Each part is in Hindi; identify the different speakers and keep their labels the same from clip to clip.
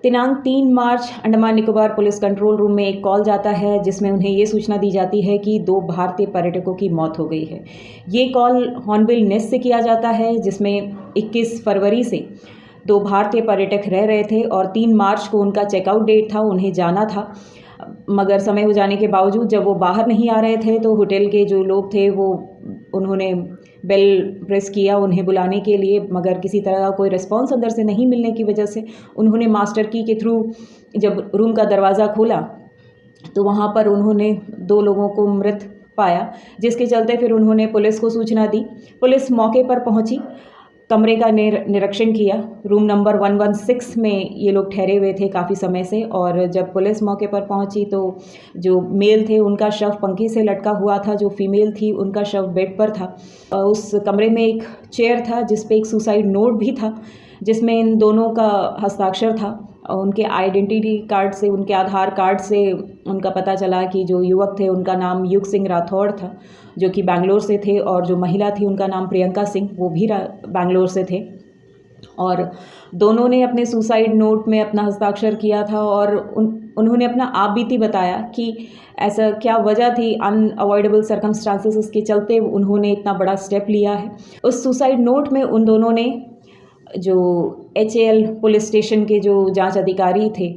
Speaker 1: दिनांक 3 मार्च Andaman Nicobar police control room में एक कॉल जाता है जिसमें उन्हें ये सूचना दी जाती है कि 2 भारतीय पर्यटकों की मौत हो गई है। ये कॉल हॉर्नबिल नेस्ट से किया जाता है जिसमें 21 फरवरी से 2 भारतीय पर्यटक रह रहे थे और 3 मार्च को उनका चेकआउट डेट था, उन्हें जाना था। मगर समय हो जाने के बावजूद जब वो बाहर नहीं आ रहे थे तो होटल के जो लोग थे वो उन्होंने बेल प्रेस किया उन्हें बुलाने के लिए, मगर किसी तरह का कोई रिस्पॉन्स अंदर से नहीं मिलने की वजह से उन्होंने मास्टर की के थ्रू जब रूम का दरवाज़ा खोला तो वहाँ पर उन्होंने 2 लोगों को मृत पाया, जिसके चलते फिर उन्होंने पुलिस को सूचना दी। पुलिस मौके पर पहुँची, कमरे का निरीक्षण किया। रूम नंबर 116 में ये लोग ठहरे हुए थे काफ़ी समय से, और जब पुलिस मौके पर पहुंची तो जो मेल थे उनका शव पंखे से लटका हुआ था, जो फीमेल थी उनका शव बेड पर था। उस कमरे में एक चेयर था जिस पे एक सुसाइड नोट भी था जिसमें इन दोनों का हस्ताक्षर था। उनके आइडेंटिटी कार्ड से, उनके आधार कार्ड से उनका पता चला कि जो युवक थे उनका नाम युग सिंह राठौड़ था जो कि बैंगलोर से थे, और जो महिला थी उनका नाम प्रियंका सिंह, वो भी बैंगलोर से थे। और दोनों ने अपने सुसाइड नोट में अपना हस्ताक्षर किया था और उन्होंने अपना आप बीती बताया कि ऐसा क्या वजह थी, अनअवॉइडेबल सर्कमस्टांसेस के चलते उन्होंने इतना बड़ा स्टेप लिया है। उस सुसाइड नोट में उन दोनों ने जो HAL पुलिस स्टेशन के जो जांच अधिकारी थे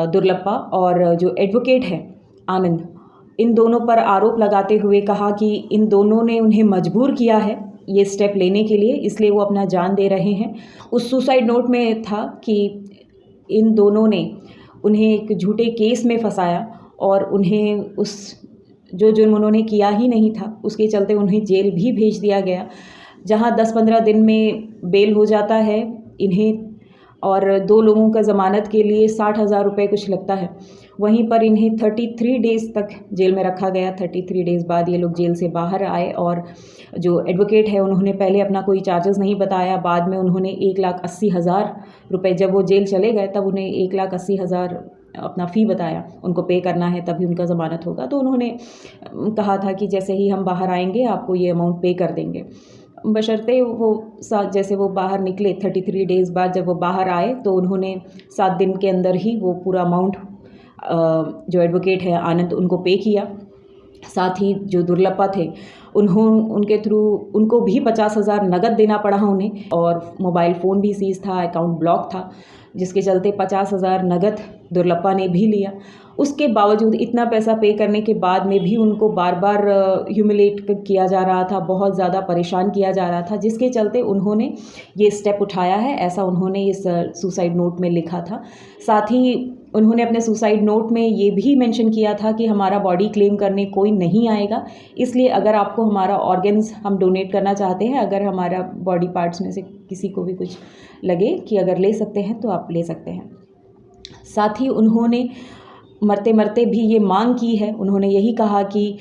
Speaker 1: दुर्लप्पा और जो एडवोकेट है आनंद, इन दोनों पर आरोप लगाते हुए कहा कि इन दोनों ने उन्हें मजबूर किया है ये स्टेप लेने के लिए, इसलिए वो अपना जान दे रहे हैं। उस सुसाइड नोट में था कि इन दोनों ने उन्हें एक झूठे केस में फंसाया और उन्हें उस जो जुर्म उन्होंने किया ही नहीं था उसके चलते उन्हें जेल भी भेज दिया गया, जहां 10-15 दिन में बेल हो जाता है इन्हें, और 2 लोगों का ज़मानत के लिए 60,000 रुपये कुछ लगता है। वहीं पर इन्हें 33 डेज़ तक जेल में रखा गया। 33 डेज़ बाद ये लोग जेल से बाहर आए, और जो एडवोकेट है उन्होंने पहले अपना कोई चार्जेस नहीं बताया, बाद में उन्होंने 1,80,000 रुपये, जब वो जेल चले गए तब उन्हें 1,80,000 अपना फ़ी बताया, उनको पे करना है तभी उनका ज़मानत होगा। तो उन्होंने कहा था कि जैसे ही हम बाहर आएंगे आपको ये अमाउंट पे कर देंगे, बशर्ते वो जैसे वो बाहर निकले 33 डेज़ बाद जब वो बाहर आए तो उन्होंने 7 दिन के अंदर ही वो पूरा अमाउंट जो एडवोकेट है आनंद उनको पे किया। साथ ही जो दुर्लप्पा थे उनके थ्रू उनको भी 50,000 नगद देना पड़ा उन्हें, और मोबाइल फ़ोन भी सीज था, अकाउंट ब्लॉक था, जिसके चलते 50,000 नगद दुर्लप्पा ने भी लिया। उसके बावजूद इतना पैसा पे करने के बाद में भी उनको बार बार ह्यूमिलेट किया जा रहा था, बहुत ज़्यादा परेशान किया जा रहा था, जिसके चलते उन्होंने ये स्टेप उठाया है, ऐसा उन्होंने इस सुसाइड नोट में लिखा था। साथ ही उन्होंने अपने सुसाइड नोट में ये भी मेंशन किया था कि हमारा बॉडी क्लेम करने कोई नहीं आएगा, इसलिए अगर आपको हमारा ऑर्गन्स हम डोनेट करना चाहते हैं, अगर हमारा बॉडी पार्ट्स में से किसी को भी कुछ लगे कि अगर ले सकते हैं तो आप ले सकते हैं। साथ ही उन्होंने मरते मरते भी ये मांग की है, उन्होंने यही कहा कि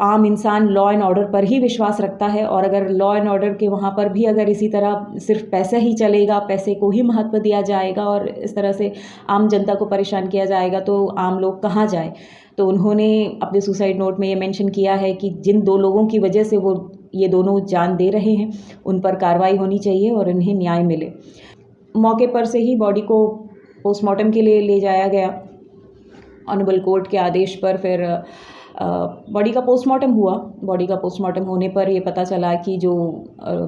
Speaker 1: आम इंसान लॉ एंड ऑर्डर पर ही विश्वास रखता है, और अगर लॉ एंड ऑर्डर के वहाँ पर भी अगर इसी तरह सिर्फ पैसा ही चलेगा, पैसे को ही महत्व दिया जाएगा और इस तरह से आम जनता को परेशान किया जाएगा तो आम लोग कहाँ जाए। तो उन्होंने अपने सुसाइड नोट में ये मेंशन किया है कि जिन 2 लोगों की वजह से वो ये दोनों जान दे रहे हैं उन पर कार्रवाई होनी चाहिए और उन्हें न्याय मिले। मौके पर से ही बॉडी को पोस्टमार्टम के लिए ले जाया गया ऑनरेबल कोर्ट के आदेश पर। फिर बॉडी का पोस्टमार्टम हुआ। बॉडी का पोस्टमार्टम होने पर ये पता चला कि जो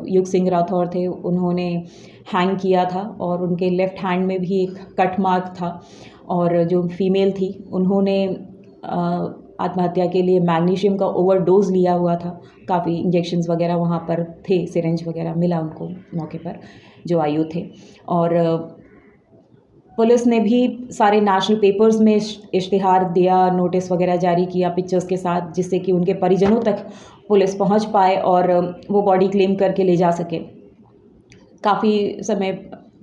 Speaker 1: युग सिंह राठौर थे उन्होंने हैंग किया था और उनके लेफ़्ट हैंड में भी एक कट मार्क था, और जो फीमेल थी उन्होंने आत्महत्या के लिए मैग्नीशियम का ओवरडोज लिया हुआ था। काफ़ी इंजेक्शंस वगैरह वहाँ पर थे, सिरिंज वगैरह मिला उनको मौके पर जो आयु थे। और पुलिस ने भी सारे नेशनल पेपर्स में इश्तिहार दिया, नोटिस वगैरह जारी किया पिक्चर्स के साथ, जिससे कि उनके परिजनों तक पुलिस पहुंच पाए और वो बॉडी क्लेम करके ले जा सके। काफ़ी समय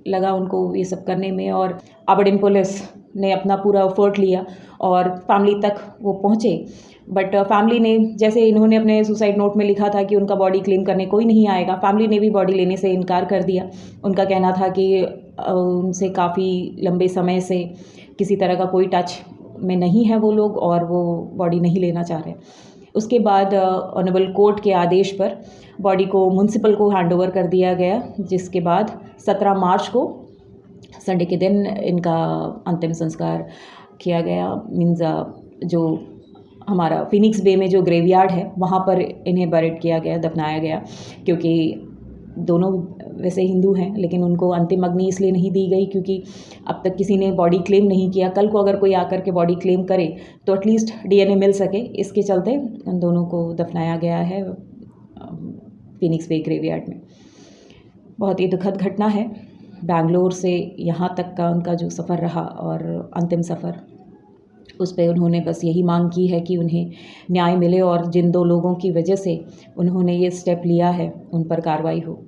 Speaker 1: लगा उनको ये सब करने में, और अबडिन पुलिस ने अपना पूरा एफर्ट लिया और फैमिली तक वो पहुँचे। बट फैमिली ने, जैसे इन्होंने अपने सुसाइड नोट में लिखा था कि उनका बॉडी क्लेम करने कोई नहीं आएगा, फैमिली ने भी बॉडी लेने से इनकार कर दिया। उनका कहना था कि उनसे काफ़ी लंबे समय से किसी तरह का कोई टच में नहीं है वो लोग, और वो बॉडी नहीं लेना चाह रहे। उसके बाद ऑनरेबल कोर्ट के आदेश पर बॉडी को म्युनिसिपल को हैंडओवर कर दिया गया, जिसके बाद 17 मार्च को संडे के दिन इनका अंतिम संस्कार किया गया। मीन्स जो हमारा फिनिक्स बे में जो ग्रेवयार्ड है वहाँ पर इन्हें बरिड किया गया, दफनाया गया, क्योंकि दोनों वैसे हिंदू हैं, लेकिन उनको अंतिम अग्नि इसलिए नहीं दी गई क्योंकि अब तक किसी ने बॉडी क्लेम नहीं किया। कल को अगर कोई आकर के बॉडी क्लेम करे तो एटलीस्ट डीएनए मिल सके, इसके चलते उन दोनों को दफनाया गया है फिनिक्स बे ग्रेवयार्ड में। बहुत ही दुखद घटना है। बैंगलोर से यहाँ तक का उनका जो सफ़र रहा और अंतिम सफ़र, उस पे उन्होंने बस यही मांग की है कि उन्हें न्याय मिले और जिन 2 लोगों की वजह से उन्होंने ये स्टेप लिया है उन पर कार्रवाई हो।